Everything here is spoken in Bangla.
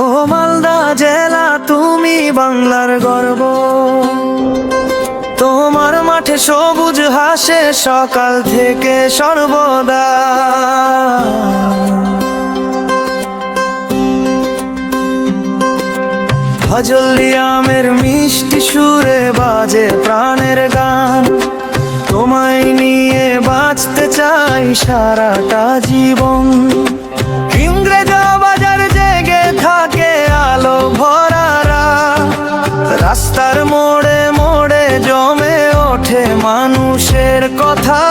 ও মালদা জেলা তুমি বাংলার গর্ব, তোমার মাঠে সবুজ হাসে সকাল থেকে সর্বদা। ফজলি আমের মিষ্টি সুরে বাজে প্রাণের গান, তোমায় নিয়ে বাঁচতে চাই সারাটা জীবন। ইংরেজ বাজার জেগে থাকে আলো ভরা রাত, রাস্তার মোড়ে মোড়ে জমে ওঠে মানুষের কথা।